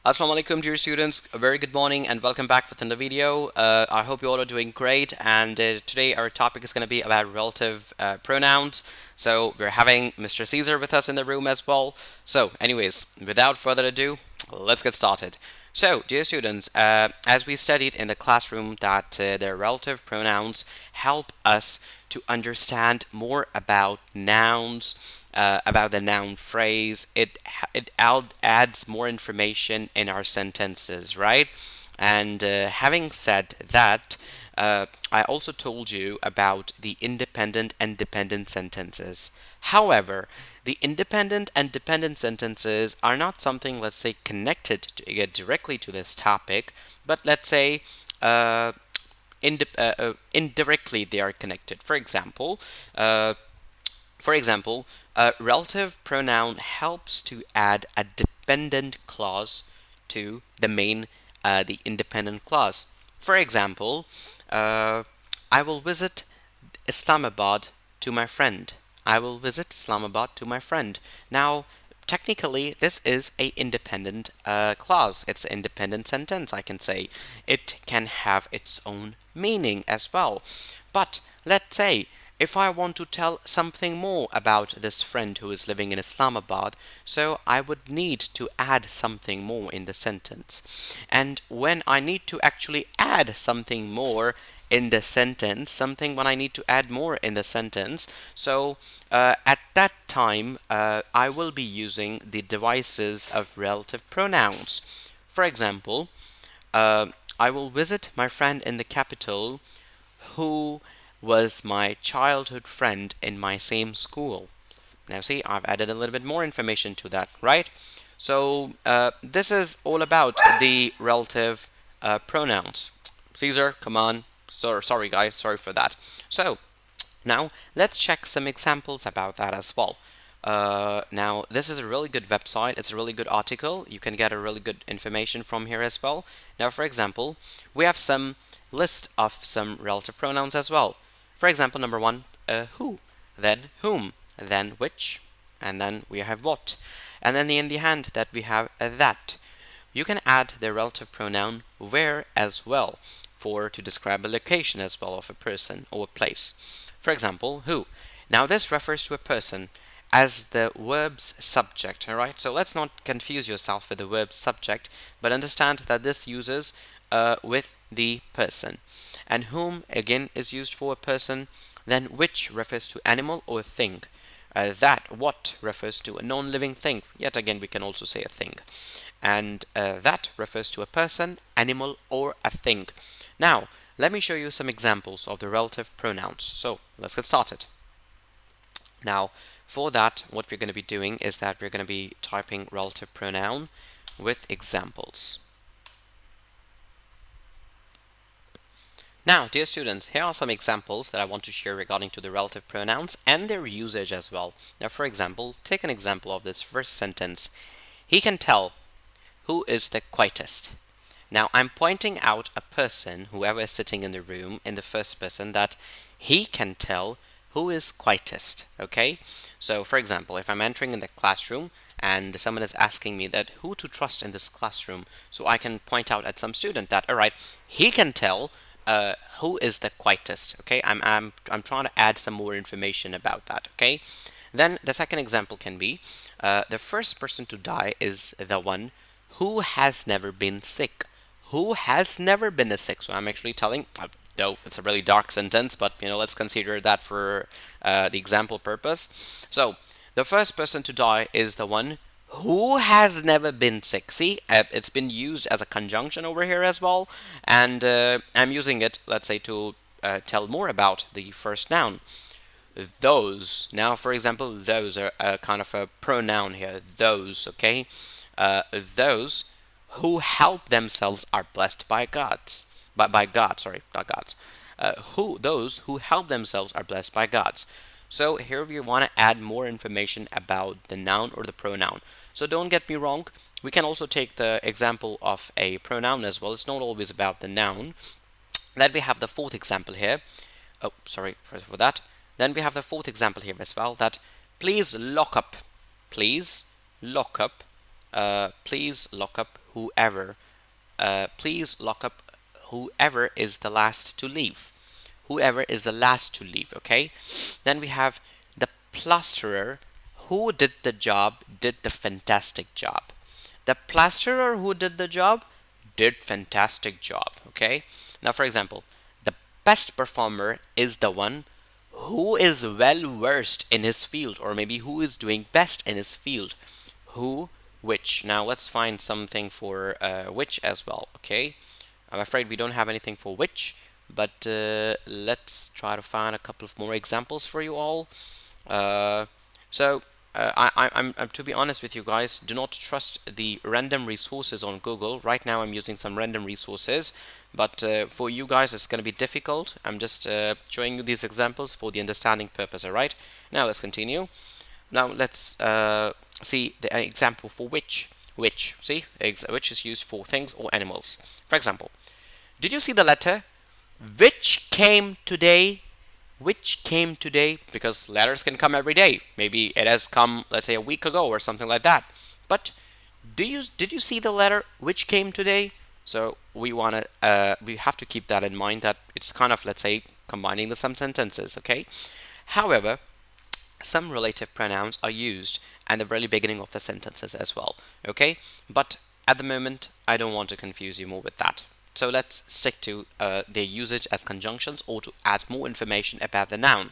Assalamu alaikum, dear students. A very good morning and welcome back with another video. I hope you all are doing great. And today our topic is going to be about relative pronouns. So we're having Mr. Caesar with us in the room as well. So, anyways, without further ado, let's get started. So, dear students, as we studied in the classroom, that the relative pronouns help us to understand more about nouns, about the noun phrase. It adds more information in our sentences, right? And having said that, I also told you about the independent and dependent sentences. However, the independent and dependent sentences are not something, let's say, connected to, directly to this topic, but let's say indirectly they are connected. For example, a relative pronoun helps to add a dependent clause to the independent clause. For example, uh, I will visit Islamabad to my friend. I will visit Islamabad to my friend. Now, technically, this is a independent clause. It's an independent sentence, I can say. It can have its own meaning as well. But let's say if I want to tell something more about this friend who is living in Islamabad, so I would need to add something more in the sentence. And when I need to actually add something more in the sentence, when I need to add more in the sentence, so at that time, I will be using the devices of relative pronouns. For example, uh, I will visit my friend in the capital who was my childhood friend in my same school. Now, see, I've added a little bit more information to that, right? So, this is all about the relative pronouns. Caesar, come on. Sorry, guys, sorry for that. So, now let's check some examples about that as well. Now, this is a really good website. It's a really good article. You can get a really good information from here as well. Now, for example, we have some list of some relative pronouns as well. For example, number one, who, then whom, then which, and then we have what. And then in the hand that we have that. You can add the relative pronoun where as well to describe a location as well of a person or a place. For example, who. Now this refers to a person as the verb's subject, alright? So let's not confuse yourself with the verb subject, but understand that this uses with the person. And whom again is used for a person, then which refers to animal or thing. What refers to a non-living thing. Yet again, we can also say a thing. And that refers to a person, animal, or a thing. Now, let me show you some examples of the relative pronouns. So, let's get started. Now, for that, what we're going to be doing is that we're going to be typing relative pronoun with examples. Now, dear students, here are some examples that I want to share regarding to the relative pronouns and their usage as well. Now, for example, take an example of this first sentence. He can tell who is the quietest. Now, I'm pointing out a person, whoever is sitting in the room, in the first person, that he can tell who is quietest, okay? So, for example, if I'm entering in the classroom and someone is asking me that who to trust in this classroom, so I can point out at some student that, all right, he can tell who is the quietest, okay? I'm trying to add some more information about that, okay? Then the second example can be the first person to die is the one who has never been sick. Who has never been sick? So I'm actually telling, though it's a really dark sentence, but let's consider that for the example purpose. So the first person to die is the one who has never been sick. See, it's been used as a conjunction over here as well, and I'm using it, let's say, to tell more about the first noun. Those. Now, for example, those are a kind of a pronoun here. Those, okay? Those who help themselves are blessed by gods. By God, sorry, not gods. Those who help themselves are blessed by gods. So here we want to add more information about the noun or the pronoun. So don't get me wrong, we can also take the example of a pronoun as well. It's not always about the noun. Then we have the fourth example here. Oh, sorry for that. Then we have the fourth example here as well, that please lock up. Please lock up. Please lock up whoever. Please lock up whoever is the last to leave. Whoever is the last to leave, okay? Then we have the plasterer who did the job, did the fantastic job. The plasterer who did the job did fantastic job, okay? Now, for example, the best performer is the one who is well versed in his field, or maybe who is doing best in his field. Who, which. Now let's find something for which as well, okay? I'm afraid we don't have anything for which, but let's try to find a couple of more examples for you all. Uh, so I'm to be honest with you guys, do not trust the random resources on Google. Right now I'm using some random resources, but for you guys it's going to be difficult. I'm just showing you these examples for the understanding purpose. All right, now let's continue. Now let's see the example for which. Which, see, which is used for things or animals. For example, did you see the letter which came today? Which came today? Because letters can come every day. Maybe it has come, let's say, a week ago or something like that. But did you see the letter which came today? So we have to keep that in mind, that it's kind of, let's say, combining the some sentences, okay? However, some relative pronouns are used at the very beginning of the sentences as well, okay? But at the moment, I don't want to confuse you more with that. So let's stick to their usage as conjunctions or to add more information about the noun.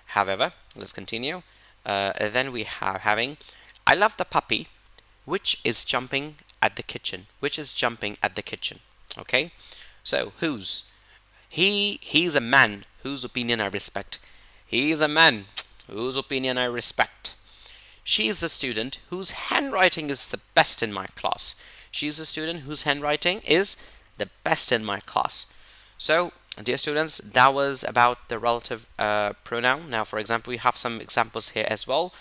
However, let's continue. Then we have having, I love the puppy, which is jumping at the kitchen. Which is jumping at the kitchen. Okay? So, whose? He's a man whose opinion I respect. He's a man whose opinion I respect. She is the student whose handwriting is the best in my class. She is the student whose handwriting is the best in my class. So, dear students, that was about the relative pronoun. Now, for example, we have some examples here as well.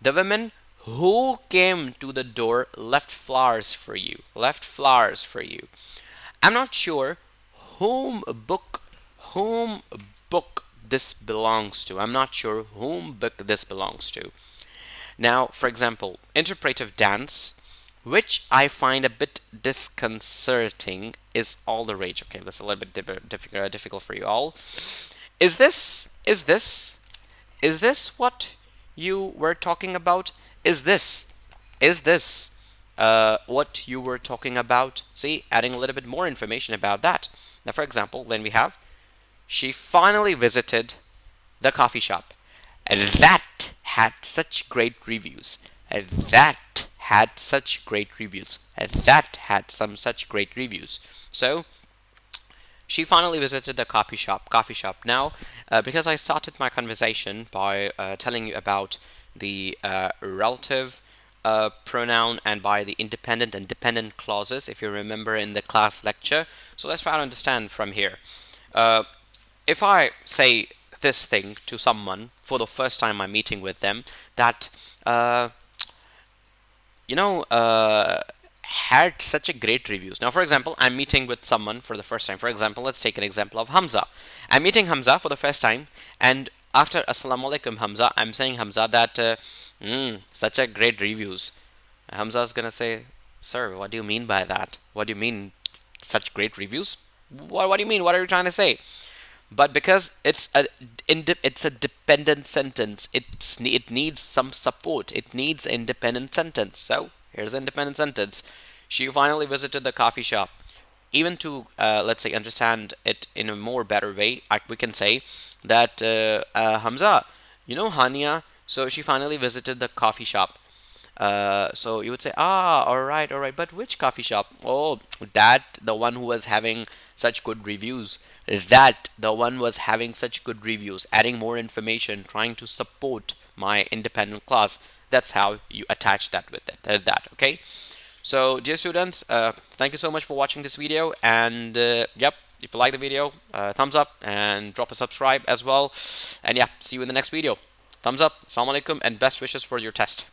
The woman who came to the door left flowers for you. Left flowers for you. I'm not sure whom book this belongs to. I'm not sure whom book this belongs to. Now, for example, interpretive dance, which I find a bit disconcerting, is all the rage. Okay, that's a little bit difficult for you all. Is this what you were talking about? Is this what you were talking about? See, adding a little bit more information about that. Now, for example, then we have, she finally visited the coffee shop, and that had such great reviews. And that had such great reviews. And that had some such great reviews. So, she finally visited the coffee shop. Now, because I started my conversation by telling you about the relative pronoun and by the independent and dependent clauses, if you remember in the class lecture. So let's try to understand from here. If I say this thing to someone for the first time I'm meeting with them, that had such a great reviews. Now, for example, I'm meeting with someone for the first time. For example, let's take an example of Hamza. I'm meeting Hamza for the first time, and after Assalamu alaikum Hamza, I'm saying Hamza that such a great reviews. Hamza is gonna say, sir, what do you mean by that? What do you mean such great reviews? What do you mean? What are you trying to say? But because it's a dependent sentence, it needs some support. It needs an independent sentence. So here's an independent sentence. She finally visited the coffee shop. Even to let's say understand it in a more better way, we can say that Hamza, Hania. So she finally visited the coffee shop. So you would say, all right, but which coffee shop? Oh, that the one who was having such good reviews. That the one was having such good reviews. Adding more information, trying to support my independent class. That's how you attach that with it. Okay. So, dear students, thank you so much for watching this video. And yep, if you like the video, thumbs up and drop a subscribe as well. And yeah, see you in the next video. Thumbs up. Assalamu alaikum and best wishes for your test.